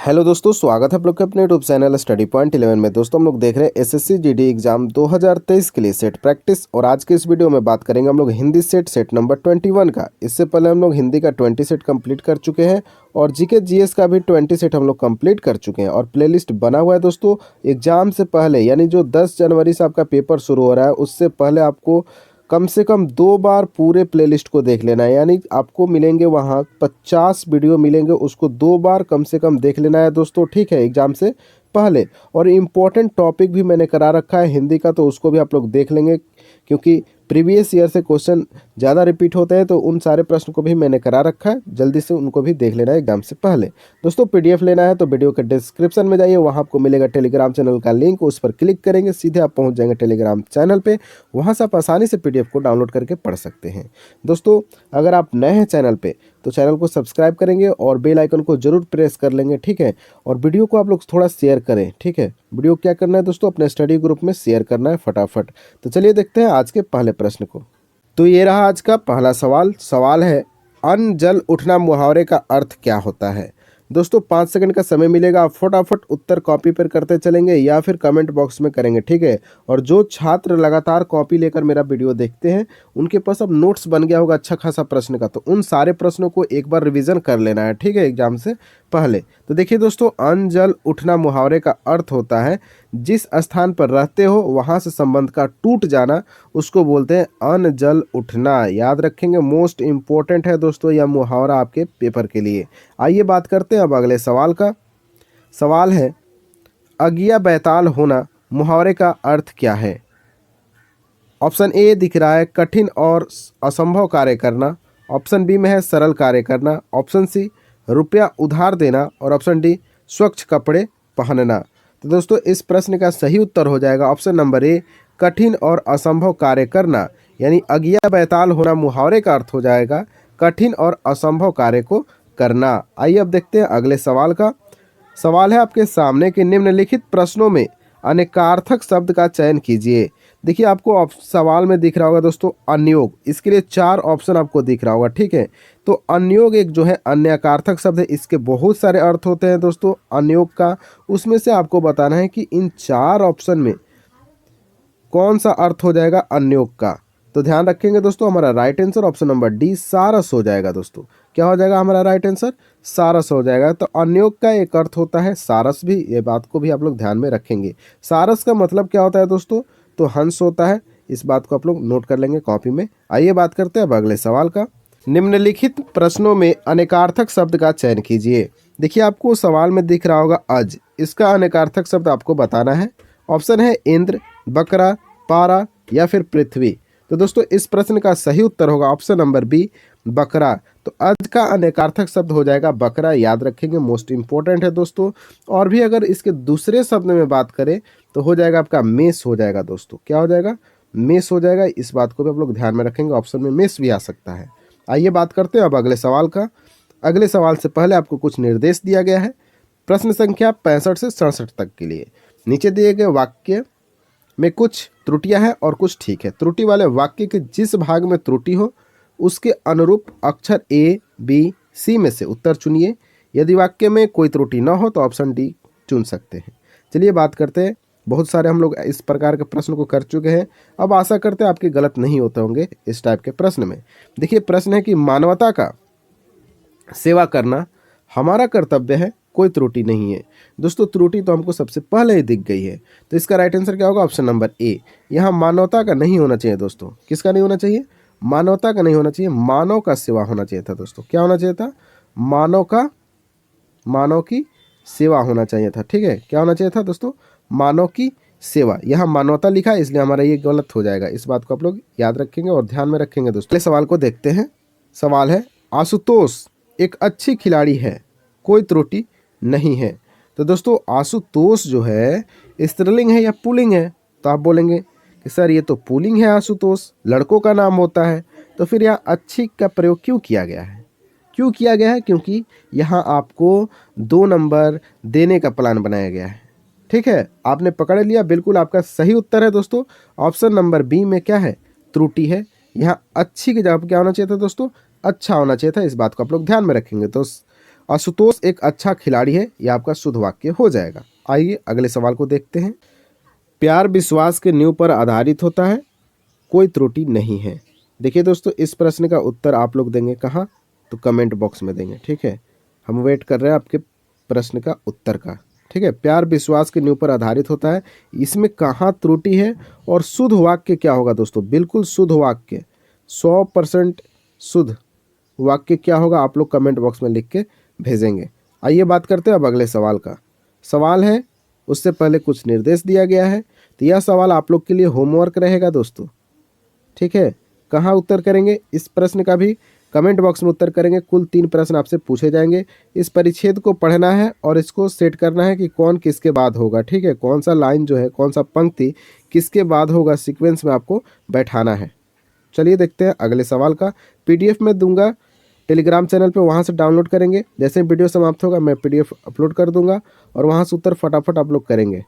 Hello दोस्तों, स्वागत है आप लोग के अपने यूट्यूब चैनल स्टडी पॉइंट 11 में। दोस्तों हम लोग देख रहे हैं एसएससी जीडी एग्जाम 2023 के लिए सेट प्रैक्टिस। और आज के इस वीडियो में बात करेंगे हम लोग हिंदी सेट नंबर 21 का। इससे पहले हम लोग हिंदी का 20 सेट कंप्लीट कर चुके हैं और जीके जीएस का भी 20 सेट हम लोग कंप्लीट कर चुके हैं और प्लेलिस्ट बना हुआ है दोस्तों। एग्जाम से पहले यानी जो 10 जनवरी से आपका पेपर शुरू हो रहा है उससे पहले आपको कम से कम 2 बार पूरे प्लेलिस्ट को देख लेना है। यानी आपको मिलेंगे वहाँ 50 वीडियो मिलेंगे, उसको 2 बार कम से कम देख लेना है दोस्तों, ठीक है, एग्जाम से पहले। और इम्पोर्टेंट टॉपिक भी मैंने करा रखा है हिंदी का, तो उसको भी आप लोग देख लेंगे क्योंकि प्रीवियस ईयर से क्वेश्चन ज़्यादा रिपीट होते हैं, तो उन सारे प्रश्न को भी मैंने करा रखा है। जल्दी से उनको भी देख लेना है एग्जाम से पहले। दोस्तों पीडीएफ लेना है तो वीडियो के डिस्क्रिप्शन में जाइए, वहाँ आपको मिलेगा टेलीग्राम चैनल का लिंक, उस पर क्लिक करेंगे सीधे आप पहुँच जाएंगे टेलीग्राम चैनल पे। वहाँ से आप आसानी से पीडीएफ को डाउनलोड करके पढ़ सकते हैं। दोस्तों अगर आप नए हैं चैनल पे तो चैनल को सब्सक्राइब करेंगे और बेल आइकन को जरूर प्रेस कर लेंगे, ठीक है। और वीडियो को आप लोग थोड़ा शेयर करें, ठीक है। वीडियो क्या करना है दोस्तों, अपने स्टडी ग्रुप में शेयर करना है फटाफट। तो चलिए देखते हैं आज के पहले प्रश्न को। तो ये रहा आज का पहला सवाल है अन्न जल उठना मुहावरे का अर्थ क्या होता है। दोस्तों 5 सेकंड का समय मिलेगा, आप फटाफट उत्तर कॉपी पर करते चलेंगे या फिर कमेंट बॉक्स में करेंगे, ठीक है। और जो छात्र लगातार कॉपी लेकर मेरा वीडियो देखते हैं उनके पास अब नोट्स बन गया होगा अच्छा खासा प्रश्न का, तो उन सारे प्रश्नों को एक बार रिवीजन कर लेना है, ठीक है, एग्जाम से पहले। तो देखिए दोस्तों, अन्न जल उठना मुहावरे का अर्थ होता है जिस स्थान पर रहते हो वहाँ से संबंध का टूट जाना, उसको बोलते हैं अन्न जल उठना। याद रखेंगे, मोस्ट इम्पोर्टेंट है दोस्तों यह मुहावरा आपके पेपर के लिए। आइए बात करते हैं अब अगले सवाल का। सवाल है अगिया बैताल होना मुहावरे का अर्थ क्या है। ऑप्शन ए दिख रहा है कठिन और असंभव कार्य करना, ऑप्शन बी में है सरल कार्य करना, ऑप्शन सी रुपया उधार देना और ऑप्शन डी स्वच्छ कपड़े पहनना। तो दोस्तों इस प्रश्न का सही उत्तर हो जाएगा ऑप्शन नंबर ए, कठिन और असंभव कार्य करना। यानी अगिया बैताल होना मुहावरे का अर्थ हो जाएगा कठिन और असंभव कार्य को करना। आइए अब देखते हैं अगले सवाल का। सवाल है आपके सामने कि निम्नलिखित प्रश्नों में अनेकार्थक शब्द का चयन कीजिए। देखिए आपको सवाल में दिख रहा होगा दोस्तों अन्योग, इसके लिए 4 ऑप्शन आपको दिख रहा होगा, ठीक है। तो अन्योग एक जो है अन्यकार्थक शब्द है, इसके बहुत सारे अर्थ होते हैं दोस्तों अन्योग का। उसमें से आपको बताना है कि इन 4 ऑप्शन में कौन सा अर्थ हो जाएगा अन्योग का। तो ध्यान रखेंगे दोस्तों, हमारा right answer option number D सारस हो जाएगा। दोस्तों क्या हो जाएगा हमारा राइट आंसर, सारस हो जाएगा। तो अन्योग का एक अर्थ होता है सारस भी, ये बात को भी आप लोग ध्यान में रखेंगे। सारस का मतलब क्या होता है दोस्तों, तो हंस होता है। इस बात को आप लोग नोट कर लेंगे कॉपी में। आइए बात करते हैं अब अगले सवाल का। निम्नलिखित प्रश्नों में अनेकार्थक शब्द का चयन कीजिए। देखिए आपको सवाल में दिख रहा होगा अज, इसका अनेकार्थक शब्द आपको बताना है। ऑप्शन है इंद्र, बकरा, पारा या फिर पृथ्वी। तो दोस्तों इस प्रश्न का सही उत्तर होगा ऑप्शन नंबर बी, बकरा। तो अज का अनेकार्थक शब्द हो जाएगा बकरा, याद रखेंगे, मोस्ट इंपॉर्टेंट है दोस्तों। और भी अगर इसके दूसरे शब्द में बात करें तो हो जाएगा आपका मेष हो जाएगा दोस्तों। क्या हो जाएगा, मेष हो जाएगा। इस बात को भी आप लोग ध्यान में रखेंगे, ऑप्शन में मेष भी आ सकता है। आइए बात करते हैं अब अगले सवाल का। अगले सवाल से पहले आपको कुछ निर्देश दिया गया है प्रश्न संख्या 65 से 67 तक के लिए। नीचे दिए गए वाक्य में कुछ त्रुटियां हैं और कुछ ठीक है। त्रुटि वाले वाक्य के जिस भाग में त्रुटि हो उसके अनुरूप अक्षर ए, बी, सी में से उत्तर चुनिए। यदि वाक्य में कोई त्रुटि न हो तो ऑप्शन डी चुन सकते हैं। चलिए बात करते हैं, बहुत सारे हम लोग इस प्रकार के प्रश्न को कर चुके हैं। अब आशा करते हैं आपके गलत नहीं होते होंगे इस टाइप के प्रश्न में। देखिए प्रश्न है कि मानवता का सेवा करना हमारा कर्तव्य है, कोई त्रुटि नहीं है। दोस्तों त्रुटि तो हमको सबसे पहले ही दिख गई है, तो इसका राइट आंसर क्या होगा, ऑप्शन नंबर ए। यहाँ मानवता का नहीं होना चाहिए दोस्तों। किसका नहीं होना चाहिए, मानवता का नहीं होना चाहिए, मानव का सेवा होना चाहिए था दोस्तों। क्या होना चाहिए था, मानव की सेवा होना चाहिए था, ठीक है। क्या होना चाहिए था दोस्तों, मानव की सेवा। यहाँ मानवता लिखा है इसलिए हमारा ये गलत हो जाएगा। इस बात को आप लोग याद रखेंगे और ध्यान में रखेंगे दोस्तों। अगले सवाल को देखते हैं। सवाल है आशुतोष एक अच्छी खिलाड़ी है, कोई त्रुटि नहीं है। तो दोस्तों आशुतोष जो है स्त्रीलिंग है या पुल्लिंग है, तो आप बोलेंगे कि सर ये तो पुल्लिंग है, आशुतोष लड़कों का नाम होता है। तो फिर यहाँ अच्छी का प्रयोग क्यों किया गया है, क्यों किया गया है, क्योंकि यहाँ आपको 2 नंबर देने का प्लान बनाया गया है, ठीक है। आपने पकड़ लिया, बिल्कुल आपका सही उत्तर है दोस्तों। ऑप्शन नंबर बी में क्या है, त्रुटि है। यहाँ अच्छी की जगह क्या होना चाहिए था दोस्तों, अच्छा होना चाहिए था। इस बात को आप लोग ध्यान में रखेंगे। तो आशुतोष एक अच्छा खिलाड़ी है, यह आपका शुद्ध वाक्य हो जाएगा। आइए अगले सवाल को देखते हैं। प्यार विश्वास के नींव पर आधारित होता है, कोई त्रुटि नहीं है। देखिए दोस्तों, इस प्रश्न का उत्तर आप लोग देंगे कहाँ, तो कमेंट बॉक्स में देंगे। ठीक है, हम वेट कर रहे हैं आपके प्रश्न का उत्तर का। ठीक है, प्यार विश्वास के नींव पर आधारित होता है, इसमें कहाँ त्रुटि है और शुद्ध वाक्य क्या होगा दोस्तों, बिल्कुल शुद्ध वाक्य 100% शुद्ध वाक्य क्या होगा, आप लोग कमेंट बॉक्स में लिख के भेजेंगे। आइए बात करते हैं अब अगले सवाल का। सवाल है, उससे पहले कुछ निर्देश दिया गया है, तो यह सवाल आप लोग के लिए होमवर्क रहेगा दोस्तों। ठीक है, कहाँ उत्तर करेंगे, इस प्रश्न का भी कमेंट बॉक्स में उत्तर करेंगे। कुल 3 प्रश्न आपसे पूछे जाएंगे। इस परिच्छेद को पढ़ना है और इसको सेट करना है कि कौन किसके बाद होगा। ठीक है, कौन सा लाइन जो है, कौन सा पंक्ति किसके बाद होगा, सीक्वेंस में आपको बैठाना है। चलिए देखते हैं अगले सवाल का। पीडीएफ में दूंगा टेलीग्राम चैनल पे, वहाँ से डाउनलोड करेंगे। जैसे वीडियो समाप्त होगा मैं पीडीएफ अपलोड कर दूंगा और वहाँ से उत्तर फटाफट आप लोग करेंगे।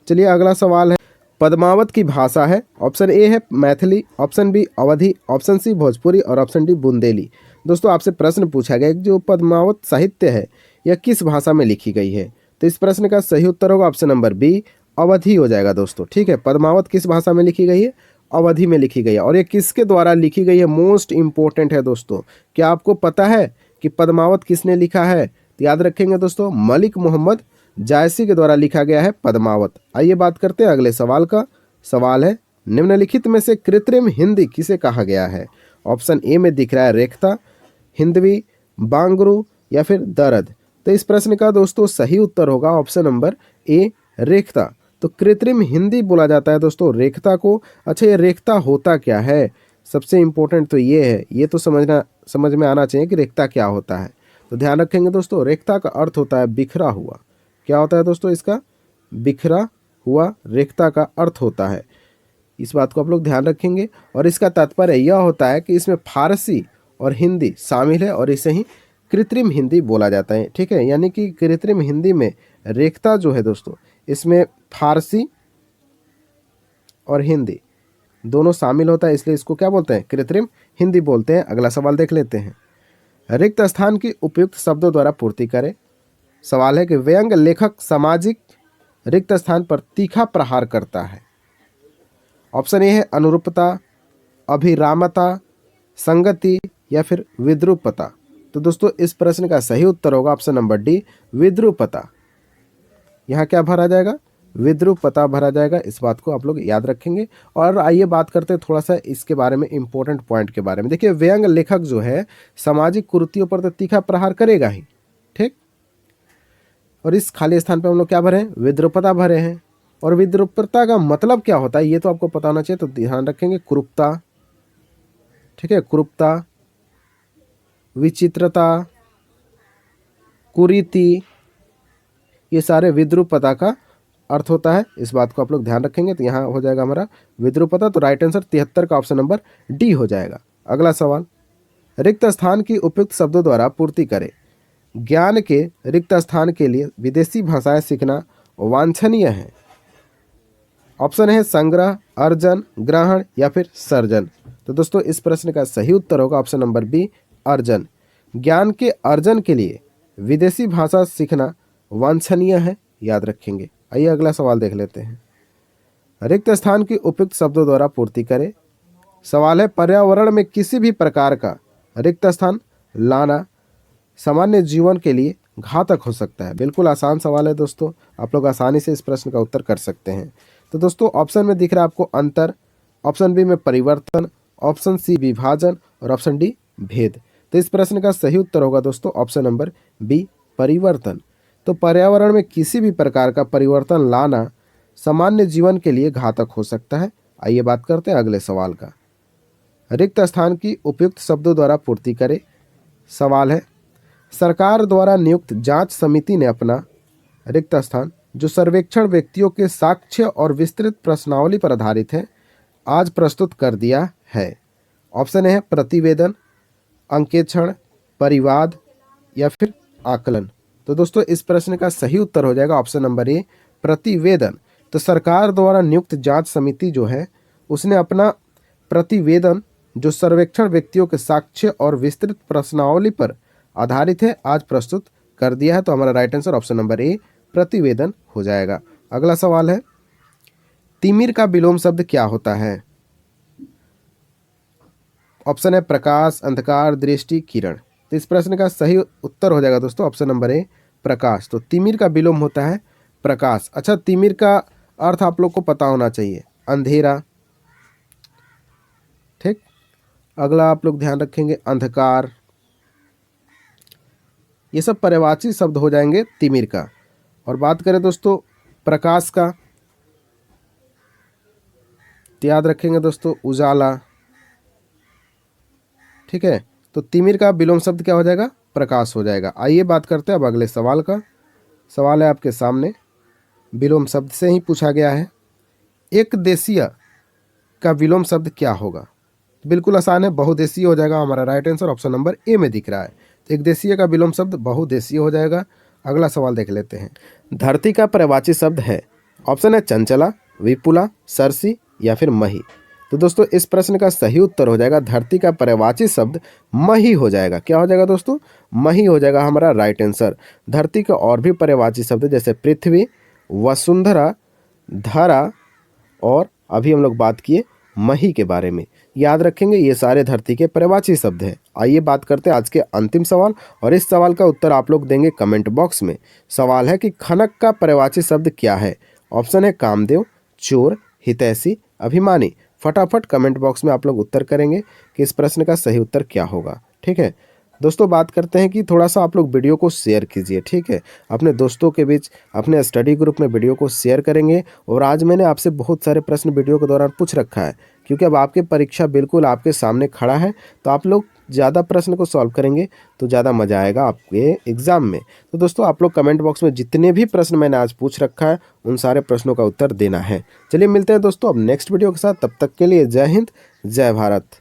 चलिए अगला सवाल है, पद्मावत की भाषा है। ऑप्शन ए है मैथिली, ऑप्शन बी अवधी, ऑप्शन सी भोजपुरी और ऑप्शन डी बुंदेली। दोस्तों आपसे प्रश्न पूछा गया कि जो पद्मावत साहित्य है यह किस भाषा में लिखी गई है, तो इस प्रश्न का सही उत्तर होगा ऑप्शन नंबर बी अवधी हो जाएगा दोस्तों। ठीक है, पद्मावत किस भाषा में लिखी गई है, अवधी में लिखी गई है। और ये किसके द्वारा लिखी गई है, मोस्ट इंपॉर्टेंट है दोस्तों। क्या आपको पता है कि पद्मावत किसने लिखा है, तो याद रखेंगे दोस्तों, मलिक मोहम्मद जायसी के द्वारा लिखा गया है पद्मावत। आइए बात करते हैं अगले सवाल का। सवाल है, निम्नलिखित में से कृत्रिम हिंदी किसे कहा गया है। ऑप्शन ए में दिख रहा है रेखता, हिंदवी, बांगरू या फिर दर्द। तो इस प्रश्न का दोस्तों सही उत्तर होगा ऑप्शन नंबर ए रेखता। तो कृत्रिम हिंदी बोला जाता है दोस्तों रेखता को। अच्छा, ये रेखता होता क्या है, सबसे इंपॉर्टेंट तो ये है, ये तो समझ में आना चाहिए कि रेखता क्या होता है। तो ध्यान रखेंगे दोस्तों, रेखता का अर्थ होता है बिखरा हुआ। क्या होता है दोस्तों इसका, बिखरा हुआ रेखता का अर्थ होता है। इस बात को आप लोग ध्यान रखेंगे। और इसका तात्पर्य यह होता है कि इसमें फारसी और हिंदी शामिल है और इसे ही कृत्रिम हिंदी बोला जाता है। ठीक है, यानी कि कृत्रिम हिंदी में रेखता जो है दोस्तों, इसमें फारसी और हिंदी दोनों शामिल होता है, इसलिए इसको क्या बोलते हैं, कृत्रिम हिंदी बोलते हैं। अगला सवाल देख लेते हैं। रिक्त स्थान की उपयुक्त शब्दों द्वारा पूर्ति करें। सवाल है कि व्यंग्य लेखक सामाजिक रिक्त स्थान पर तीखा प्रहार करता है। ऑप्शन ए है अनुरूपता, अभिरामता, संगति या फिर विद्रूपता। तो दोस्तों इस प्रश्न का सही उत्तर होगा ऑप्शन नंबर डी विद्रूपता। यहाँ क्या भरा जाएगा, विद्रूपता भरा जाएगा। इस बात को आप लोग याद रखेंगे। और आइए बात करते हैं थोड़ा सा इसके बारे में, इंपॉर्टेंट पॉइंट के बारे में। देखिए, व्यंग्य लेखक जो है सामाजिक कुरीतियों पर तो तीखा प्रहार करेगा ही, ठीक। और इस खाली स्थान पे हम लोग क्या भरे हैं, विद्रूपता भरे हैं। और विद्रूपता का मतलब क्या होता है ये तो आपको पता होना चाहिए, तो ध्यान रखेंगे कुरूपता, ठीक है, कुरूपता, विचित्रता, कुरीति, ये सारे विद्रूपता का अर्थ होता है। इस बात को आप लोग ध्यान रखेंगे। तो यहाँ हो जाएगा हमारा विद्रूपता। तो राइट आंसर 73 का ऑप्शन नंबर डी हो जाएगा। अगला सवाल, रिक्त स्थान की उपयुक्त शब्दों द्वारा पूर्ति करें। ज्ञान के रिक्त स्थान के लिए विदेशी भाषाएं सीखना वांछनीय है। ऑप्शन है संग्रह, अर्जन, ग्रहण या फिर सर्जन। तो दोस्तों इस प्रश्न का सही उत्तर होगा ऑप्शन नंबर बी अर्जन। ज्ञान के अर्जन के लिए विदेशी भाषा सीखना वांछनीय है, याद रखेंगे। आइए अगला सवाल देख लेते हैं। रिक्त स्थान की उपयुक्त शब्दों द्वारा पूर्ति करें। सवाल है, पर्यावरण में किसी भी प्रकार का रिक्त स्थान लाना सामान्य जीवन के लिए घातक हो सकता है। बिल्कुल आसान सवाल है दोस्तों, आप लोग आसानी से इस प्रश्न का उत्तर कर सकते हैं। तो दोस्तों ऑप्शन में दिख रहा है आपको अंतर, ऑप्शन बी में परिवर्तन, ऑप्शन सी विभाजन और ऑप्शन डी भेद। तो इस प्रश्न का सही उत्तर होगा दोस्तों ऑप्शन नंबर बी परिवर्तन। तो पर्यावरण में किसी भी प्रकार का परिवर्तन लाना सामान्य जीवन के लिए घातक हो सकता है। आइए बात करते हैं अगले सवाल का। रिक्त स्थान की उपयुक्त शब्दों द्वारा पूर्ति करें। सवाल है, सरकार द्वारा नियुक्त जांच समिति ने अपना रिक्त स्थान जो सर्वेक्षण व्यक्तियों के साक्ष्य और विस्तृत प्रश्नावली पर आधारित है आज प्रस्तुत कर दिया है। ऑप्शन है प्रतिवेदन, अंकेक्षण, परिवाद या फिर आकलन। तो दोस्तों इस प्रश्न का सही उत्तर हो जाएगा ऑप्शन नंबर ए प्रतिवेदन। तो सरकार द्वारा नियुक्त जांच समिति जो है उसने अपना प्रतिवेदन जो सर्वेक्षण व्यक्तियों के साक्ष्य और विस्तृत प्रश्नावली पर आधारित है, आज प्रस्तुत कर दिया है। तो हमारा right answer option number A प्रतिवेदन हो जाएगा। अगला सवाल है, तिमिर का विलोम शब्द क्या होता है? ऑप्शन है प्रकाश, अंधकार, दृष्टि, किरण। तो इस प्रश्न का सही उत्तर हो जाएगा दोस्तों ऑप्शन नंबर ए प्रकाश। तो तिमिर का विलोम होता है प्रकाश। अच्छा, तिमिर का अर्थ आप लोग को पता होना चाहिए, अंधेरा। ठीक, अगला आप लोग ध्यान रखेंगे अंधकार। ये सब पर्यायवाची शब्द हो जाएंगे तिमिर का। और बात करें दोस्तों प्रकाश का, तो याद रखेंगे दोस्तों उजाला। ठीक है, तो तिमिर का विलोम शब्द क्या हो जाएगा? प्रकाश हो जाएगा। आइए बात करते हैं अब अगले सवाल का। सवाल है आपके सामने, विलोम शब्द से ही पूछा गया है। एक देशीय का विलोम शब्द क्या होगा? बिल्कुल आसान है, बहुदेशीय हो जाएगा। हमारा right answer option number A में दिख रहा है। तो एक देशीय का विलोम शब्द बहुदेशीय हो जाएगा। अगला सवाल देख लेते हैं। धरती का पर्यायवाची शब्द है, ऑप्शन है चंचला, विपुला, सरसी या फिर मही। तो दोस्तों इस प्रश्न का सही उत्तर हो जाएगा धरती का पर्यायवाची शब्द मही हो जाएगा। क्या हो जाएगा दोस्तों? मही हो जाएगा हमारा राइट आंसर। धरती का और भी पर्यायवाची शब्द जैसे पृथ्वी, वसुंधरा, धरा और अभी हम लोग बात किए मही के बारे में। याद रखेंगे ये सारे धरती के पर्यायवाची शब्द हैं। आइए बात करते हैं आज के अंतिम सवाल, और इस सवाल का उत्तर आप लोग देंगे कमेंट बॉक्स में। सवाल है कि खनक का पर्यायवाची शब्द क्या है? ऑप्शन है कामदेव, चोर, हितैषी, अभिमानी। फटाफट कमेंट बॉक्स में आप लोग उत्तर करेंगे कि इस प्रश्न का सही उत्तर क्या होगा। ठीक है दोस्तों, बात करते हैं कि थोड़ा सा आप लोग वीडियो को शेयर कीजिए। ठीक है, अपने दोस्तों के बीच, अपने स्टडी ग्रुप में वीडियो को शेयर करेंगे। और आज मैंने आपसे बहुत सारे प्रश्न वीडियो के दौरान पूछ रखा है, क्योंकि अब आपकी परीक्षा बिल्कुल आपके सामने खड़ा है। तो आप लोग ज़्यादा प्रश्न को सॉल्व करेंगे तो ज़्यादा मज़ा आएगा आपके एग्ज़ाम में। तो दोस्तों आप लोग कमेंट बॉक्स में जितने भी प्रश्न मैंने आज पूछ रखा है उन सारे प्रश्नों का उत्तर देना है। चलिए मिलते हैं दोस्तों अब नेक्स्ट वीडियो के साथ। तब तक के लिए जय हिंद, जय भारत।